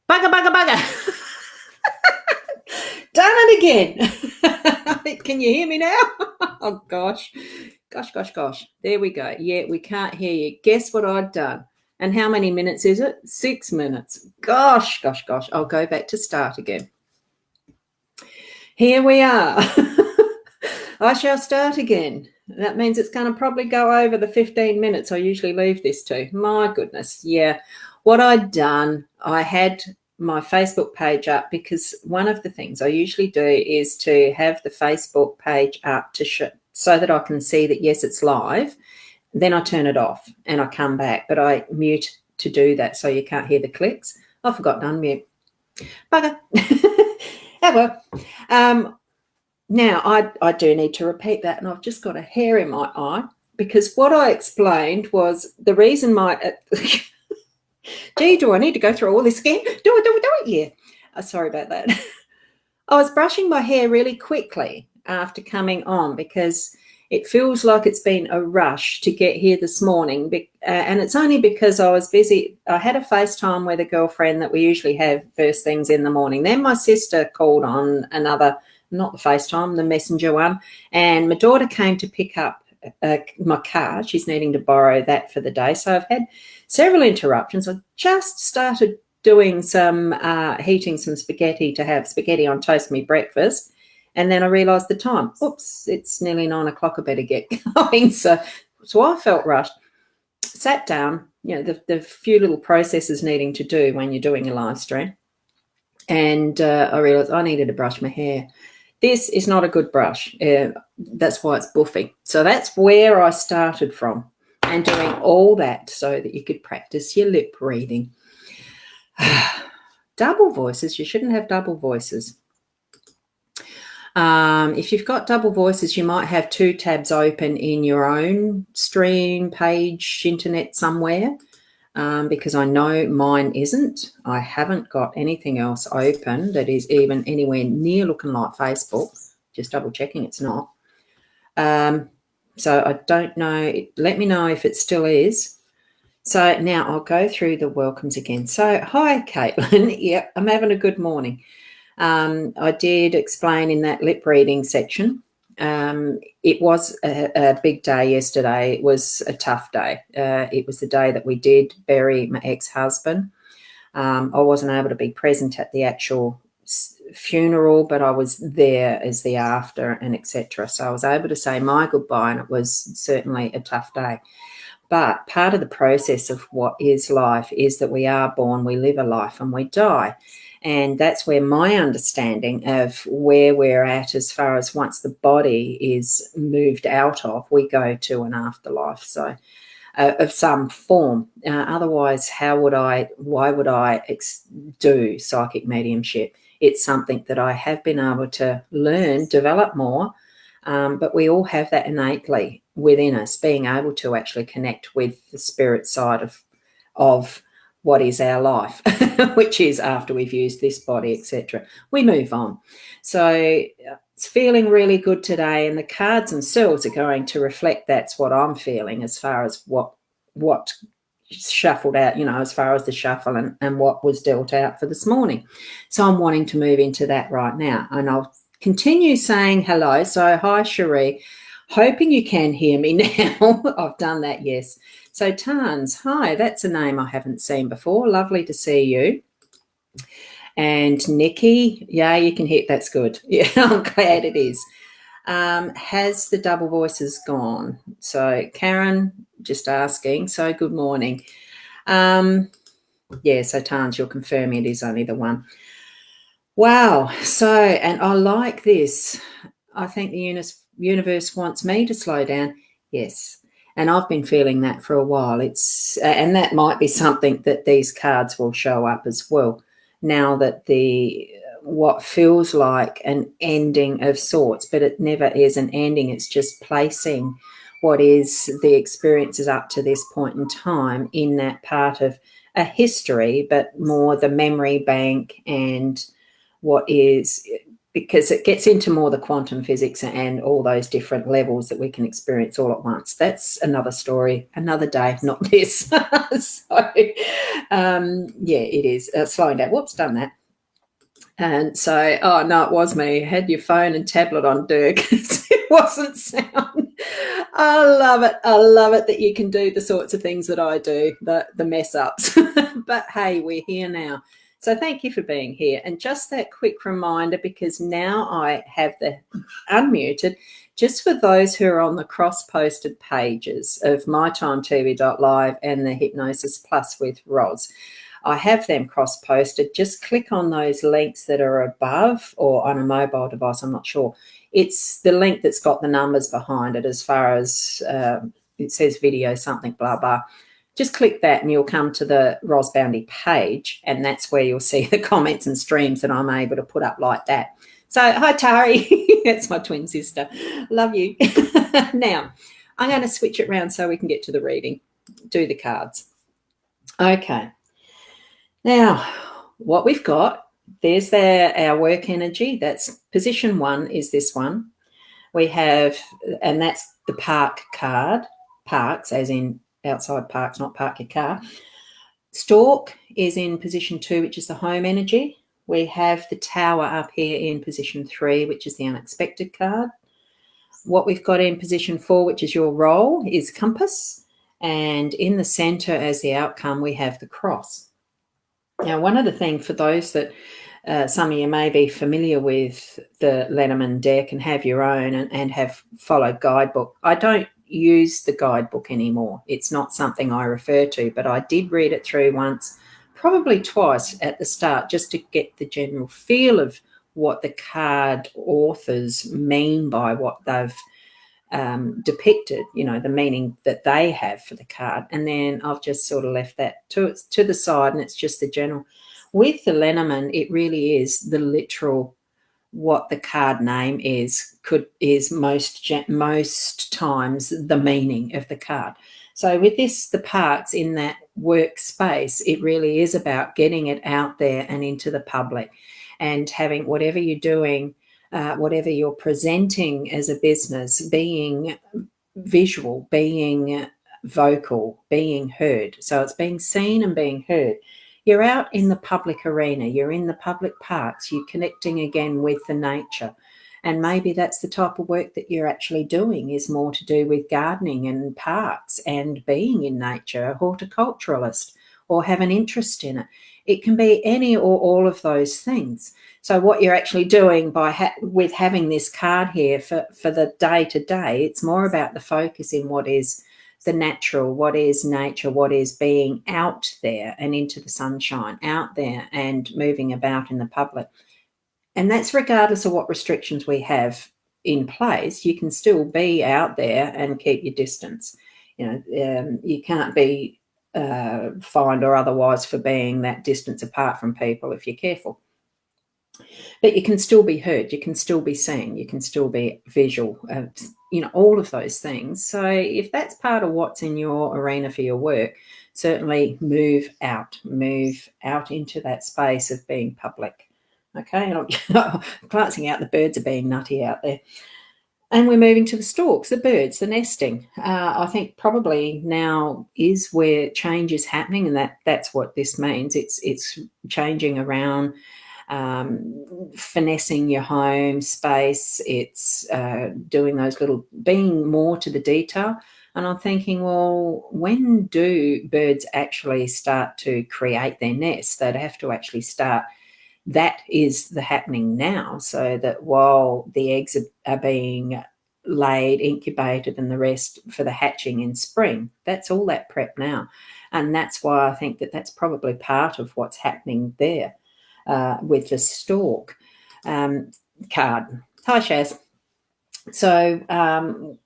Bugger, bugger, bugger. Done it again. Can you hear me now? Oh, gosh. Gosh. There we go. Yeah, we can't hear you. Guess what I've done? And how many minutes is it? 6 minutes. Gosh. I'll go back to start again. Here we are. I shall start again. That means it's going to probably go over the 15 minutes I usually leave this to. My goodness. Yeah. What I'd done, I had my Facebook page up because one of the things I usually do is to have the Facebook page up to so that I can see that, yes, it's live. Then I turn it off and I come back, but I mute to do that so you can't hear the clicks. I forgot to unmute. Bugger. Oh, well. Now, I do need to repeat that, and I've just got a hair in my eye because what I explained was the reason my gee, do I need to go through all this again? Do it. Yeah. Sorry about that. I was brushing my hair really quickly after coming on because it feels like it's been a rush to get here this morning. And it's only because I was busy. I had a FaceTime with a girlfriend that we usually have first things in the morning. Then my sister called on another, not the FaceTime, the messenger one. And my daughter came to pick up my car. She's needing to borrow that for the day. So I've had several interruptions. I just started doing some heating some spaghetti to have spaghetti on toast for me breakfast. And then I realised the time. Oops, it's nearly 9 o'clock. I better get going. So I felt rushed. Sat down, the few little processes needing to do when you're doing a live stream. And I realised I needed to brush my hair. This is not a good brush. That's why it's buffy. So that's where I started from and doing all that so that you could practice your lip reading. Double voices. You shouldn't have double voices. If you've got double voices, you might have 2 tabs open in your own stream, page, internet somewhere. Because I know mine isn't. I haven't got anything else open that is even anywhere near looking like Facebook. Just double checking it's not. So I don't know. Let me know if it still is. So now I'll go through the welcomes again. So hi, Caitlin. Yep, I'm having a good morning. I did explain in that lip reading section. It was a big day yesterday. It was a tough day. It was the day that we did bury my ex-husband. I wasn't able to be present at the actual funeral, but I was there as the after and etc. So I was able to say my goodbye, and it was certainly a tough day. But part of the process of what is life is that we are born, we live a life, and we die. And that's where my understanding of where we're at as far as once the body is moved out of, we go to an afterlife. So of some form. Otherwise, why would I do psychic mediumship? It's something that I have been able to learn, develop more, but we all have that innately within us, being able to actually connect with the spirit side of what is our life, which is after we've used this body, etc. We move on. So it's feeling really good today, and the cards themselves are going to reflect that's what I'm feeling as far as what shuffled out, as far as the shuffle and what was dealt out for this morning. So I'm wanting to move into that right now, and I'll continue saying hello. So hi, Cherie. Hoping you can hear me now. I've done that, yes. So Tans, hi, that's a name I haven't seen before. Lovely to see you. And Nikki, yeah, you can hear, that's good. Yeah, I'm glad it is. Has the double voices gone? So Karen, just asking, so good morning. Yeah, so Tans, you're confirming it is only the one. Wow, so, and I like this. I think the universe wants me to slow down. Yes. And I've been feeling that for a while. And that might be something that these cards will show up as well. Now that what feels like an ending of sorts, but it never is an ending. It's just placing what is the experiences up to this point in time in that part of a history, but more the memory bank and what is because it gets into more the quantum physics and all those different levels that we can experience all at once. That's another story, another day, not this. So, yeah, it is. Slowing down. Whoops, done that. And so, oh, no, it was me. Had your phone and tablet on, Dirk. It wasn't sound. I love it. I love it that you can do the sorts of things that I do, the mess ups. But hey, we're here now. So thank you for being here. And just that quick reminder, because now I have the unmuted, just for those who are on the cross-posted pages of mytimetv.live and the Hypnosis Plus with Roz. I have them cross-posted. Just click on those links that are above or on a mobile device, I'm not sure. It's the link that's got the numbers behind it as far as it says video something, blah, blah. Just click that and you'll come to the Ros Boundy page, and that's where you'll see the comments and streams that I'm able to put up like that. So, hi, Tari. That's my twin sister. Love you. Now, I'm going to switch it around so we can get to the reading, do the cards. Okay. Now, what we've got, there's our work energy. That's position 1 is this one. We have, and that's the park card, parks as in outside parks, not park your car. Stork is in position 2, which is the home energy. We have the tower up here in position 3, which is the unexpected card. What we've got in position 4, which is your role, is compass. And in the center as the outcome, we have the cross. Now, one of the things for those that some of you may be familiar with the Lenormand deck and have your own and have followed guidebook. I don't use the guidebook anymore. It's not something I refer to, but I did read it through once, probably twice at the start, just to get the general feel of what the card authors mean by what they've depicted, you know, the meaning that they have for the card. And then I've just sort of left that to the side, and it's just the general. With the Lenormand, it really is the literal what the card name is most times the meaning of the card. So with this, the parts in that workspace, it really is about getting it out there and into the public, and having whatever you're doing, whatever you're presenting as a business, being visual, being vocal, being heard. So it's being seen and being heard. You're out in the public arena, you're in the public parks, you're connecting again with the nature. And maybe that's the type of work that you're actually doing, is more to do with gardening and parks and being in nature, a horticulturalist, or have an interest in it. It can be any or all of those things. So what you're actually doing by with having this card here for the day-to-day, it's more about the focus in what is the natural, what is nature, what is being out there and into the sunshine, out there and moving about in the public. And that's regardless of what restrictions we have in place. You can still be out there and keep your distance. You know, you can't be fined or otherwise for being that distance apart from people if you're careful. But you can still be heard, you can still be seen, you can still be visual, you know, all of those things. So if that's part of what's in your arena for your work, certainly move out into that space of being public. Okay, and I'm glancing out, the birds are being nutty out there. And we're moving to the storks, the birds, the nesting. I think probably now is where change is happening, and that's what this means. It's changing around, finessing your home space. It's doing those little, being more to the detail. And I'm thinking, well, when do birds actually start to create their nests? They'd have to actually start. That is the happening now, so that while the eggs are being laid, incubated, and the rest for the hatching in spring, that's all that prep now. And that's why I think that that's probably part of what's happening there with the stork card. Hi, Shaz. So,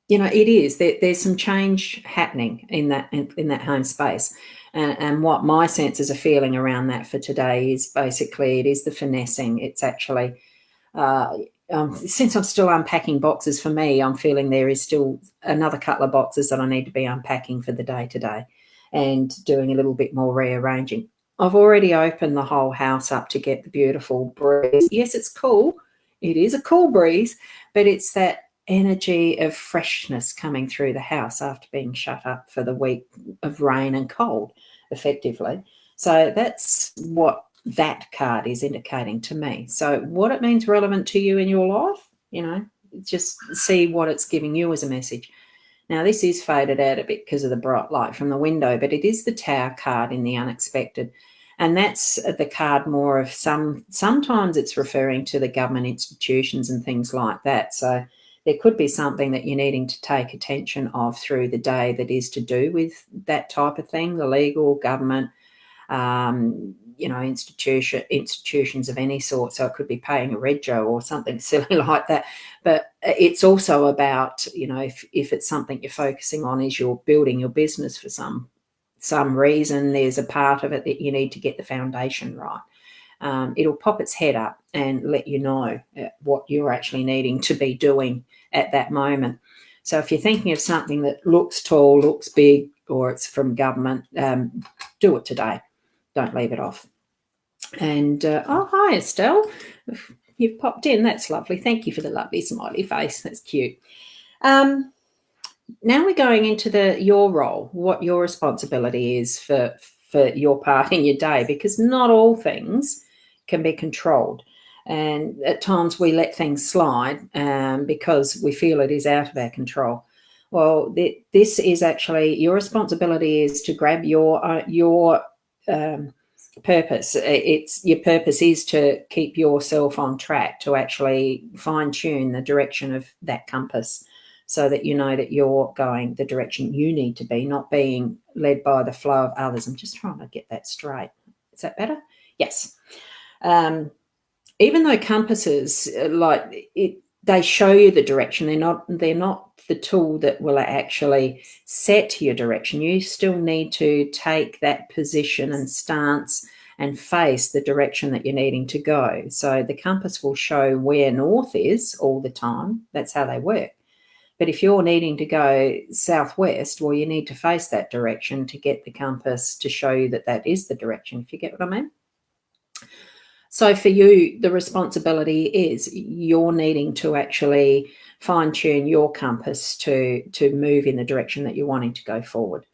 you know, it is. There's some change happening in that home space. And what my senses are feeling around that for today is basically it is the finessing. It's actually, since I'm still unpacking boxes for me, I'm feeling there is still another couple of boxes that I need to be unpacking for the day-to-day and doing a little bit more rearranging. I've already opened the whole house up to get the beautiful breeze. Yes, it's cool. It is a cool breeze, but it's that energy of freshness coming through the house after being shut up for the week of rain and cold, effectively. So that's what that card is indicating to me. So what it means relevant to you in your life, just see what it's giving you as a message. Now, this is faded out a bit because of the bright light from the window, but it is the Tower card in the unexpected. And that's the card more of sometimes it's referring to the government institutions and things like that. So there could be something that you're needing to take attention of through the day that is to do with that type of thing, the legal, government, institutions of any sort. So it could be paying a rego or something silly like that. But it's also about, if it's something you're focusing on is you're building your business for some reason, there's a part of it that you need to get the foundation right. It'll pop its head up and let you know what you're actually needing to be doing at that moment. So if you're thinking of something that looks tall, looks big, or it's from government, do it today. Don't leave it off. And, hi, Estelle. You've popped in. That's lovely. Thank you for the lovely smiley face. That's cute. Now we're going into your role, what your responsibility is for your part in your day, because not all things can be controlled. And at times we let things slide because we feel it is out of our control. Well, this is actually your responsibility is to grab your purpose. Your purpose is to keep yourself on track, to actually fine tune the direction of that compass so that you know that you're going the direction you need to be, not being led by the flow of others. I'm just trying to get that straight. Is that better? Yes. Even though compasses, they show you the direction, they're not the tool that will actually set your direction. You still need to take that position and stance and face the direction that you're needing to go. So the compass will show where north is all the time. That's how they work. But if you're needing to go southwest, well, you need to face that direction to get the compass to show you that that is the direction, if you get what I mean. So for you, the responsibility is you're needing to actually fine-tune your compass to move in the direction that you're wanting to go forward,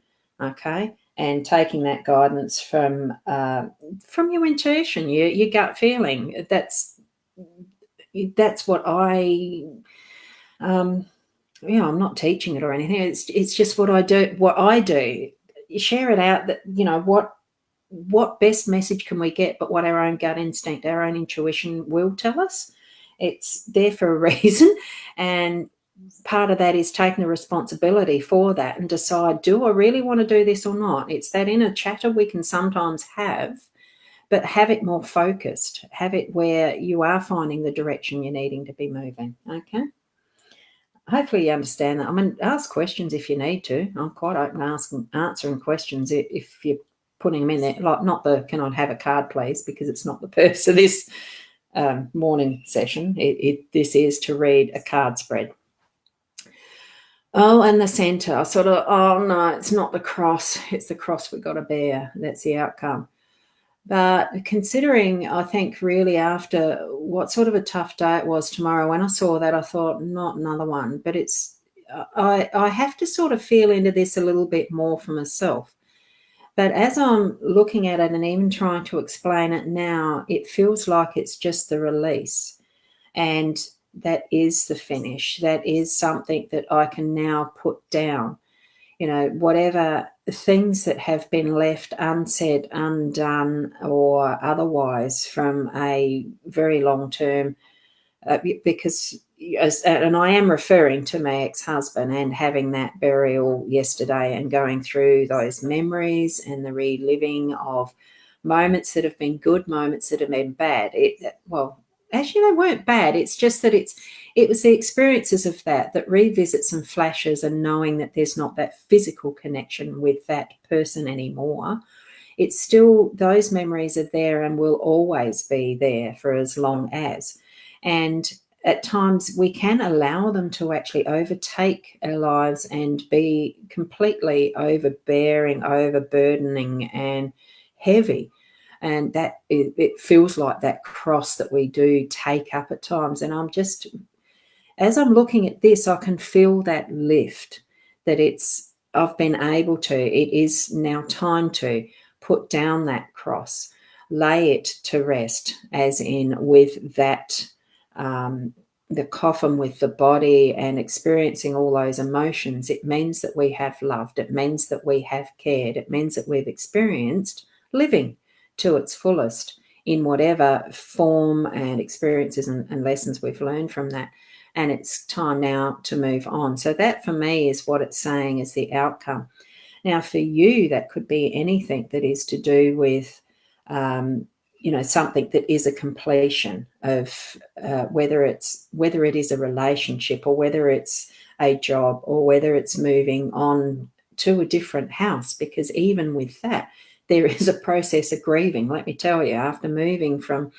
okay? And taking that guidance from your intuition, your gut feeling. That's what I'm not teaching it or anything. It's just what I do. What I do, you share it out. That what best message can we get but what our own gut instinct, our own intuition will tell us. It's there for a reason, and part of that is taking the responsibility for that and decide, do I really want to do this or not? It's that inner chatter we can sometimes have, but have it more focused. Have it where you are finding the direction you're needing to be moving, okay? Hopefully you understand that. I mean, ask questions if you need to. I'm quite open answering questions if you're putting them in there. Like, not the can I have a card, please, because it's not the purpose of this morning session. This is to read a card spread. Oh, and the centre. I sort of, oh, no, it's not the cross. It's the cross we've got to bear. That's the outcome. But considering, I think, really after what sort of a tough day it was tomorrow, when I saw that, I thought, not another one. But I have to sort of feel into this a little bit more for myself. But as I'm looking at it and even trying to explain it now, it feels like it's just the release. And that is the finish. That is something that I can now put down. Whatever things that have been left unsaid, undone, or otherwise from a very long term, because, and I am referring to my ex-husband and having that burial yesterday and going through those memories and the reliving of moments that have been good, moments that have been bad. Actually, they weren't bad. It's just that it was the experiences of that revisits and flashes, and knowing that there's not that physical connection with that person anymore. It's still, those memories are there and will always be there for as long as. And at times we can allow them to actually overtake our lives and be completely overbearing, overburdening and heavy. And that it feels like that cross that we do take up at times. And as I'm looking at this, I can feel that lift, that I've been able to, it is now time to put down that cross, lay it to rest, as in with that, the coffin with the body and experiencing all those emotions. It means that we have loved. It means that we have cared. It means that we've experienced living to its fullest in whatever form and experiences and lessons we've learned from that. And it's time now to move on. So that for me is what it's saying is the outcome. Now for you, that could be anything that is to do with, something that is a completion of whether it is a relationship, or whether it's a job, or whether it's moving on to a different house. Because even with that, there is a process of grieving. Let me tell you, after moving from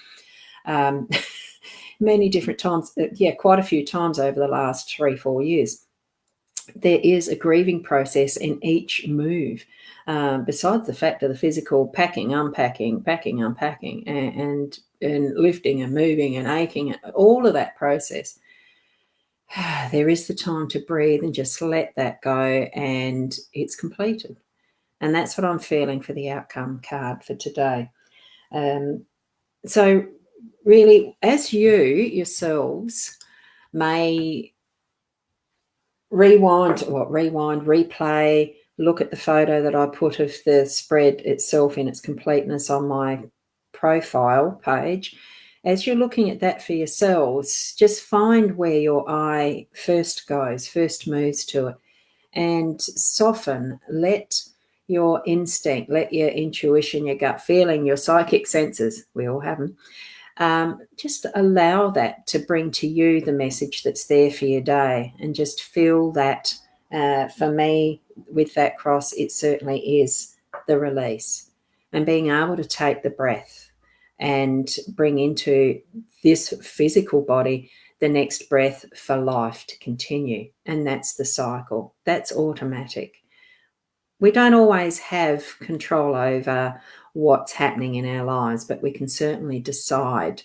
many different times, quite a few times over the last 3-4 years, there is a grieving process in each move, besides the fact of the physical packing, unpacking, packing, unpacking, and lifting and moving and aching, all of that process. There is the time to breathe and just let that go, and it's completed. And that's what I'm feeling for the outcome card for today. So really, as you yourselves may replay, look at the photo that I put of the spread itself in its completeness on my profile page. As you're looking at that for yourselves, just find where your eye first moves to it, and soften. Let your instinct, let your intuition, your gut feeling, your psychic senses, we all have them, just allow that to bring to you the message that's there for your day, and just feel that. For me, with that cross, it certainly is the release, and being able to take the breath and bring into this physical body the next breath for life to continue. And that's the cycle. That's automatic. We don't always have control over what's happening in our lives, but we can certainly decide.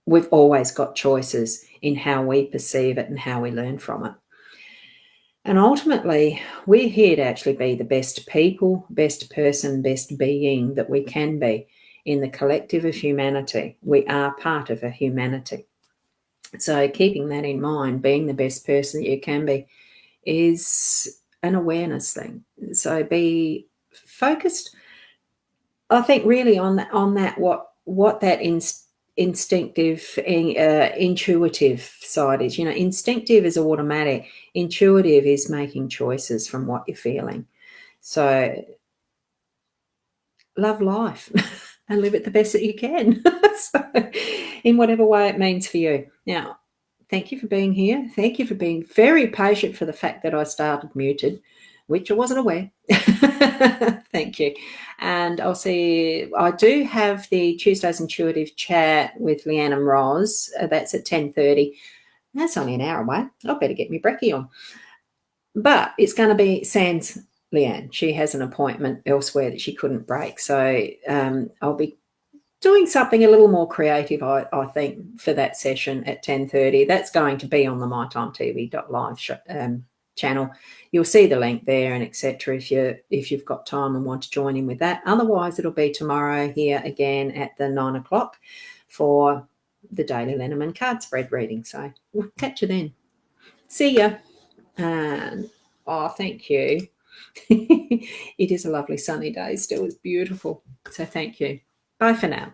We've always got choices in how we perceive it and how we learn from it. And ultimately, we're here to actually be the best people, best person, best being that we can be in the collective of humanity. We are part of a humanity. So keeping that in mind, being the best person that you can be, is an awareness thing. So be focused, I think, really on that what that instinctive, intuitive side is. Instinctive is automatic. Intuitive is making choices from what you're feeling. So love life and live it the best that you can. So, in whatever way it means for you. Now, thank you for being here. Thank you for being very patient for the fact that I started muted, which I wasn't aware. Thank you. And I'll see, I do have the Tuesday's Intuitive Chat with Leanne and Roz. That's at 10:30. That's only an hour away. I better get my brekkie on. But it's going to be sans Leanne. She has an appointment elsewhere that she couldn't break. So I'll be doing something a little more creative, I think, for that session at 10:30. That's going to be on the mytimetv.live channel. You'll see the link there and etc. if you've got time and want to join in with that. Otherwise, it'll be tomorrow here again at the 9 o'clock for the Daily Lenormand card spread reading. So we'll catch you then. See ya. And thank you. It is a lovely sunny day still. It's beautiful. So thank you. Bye for now.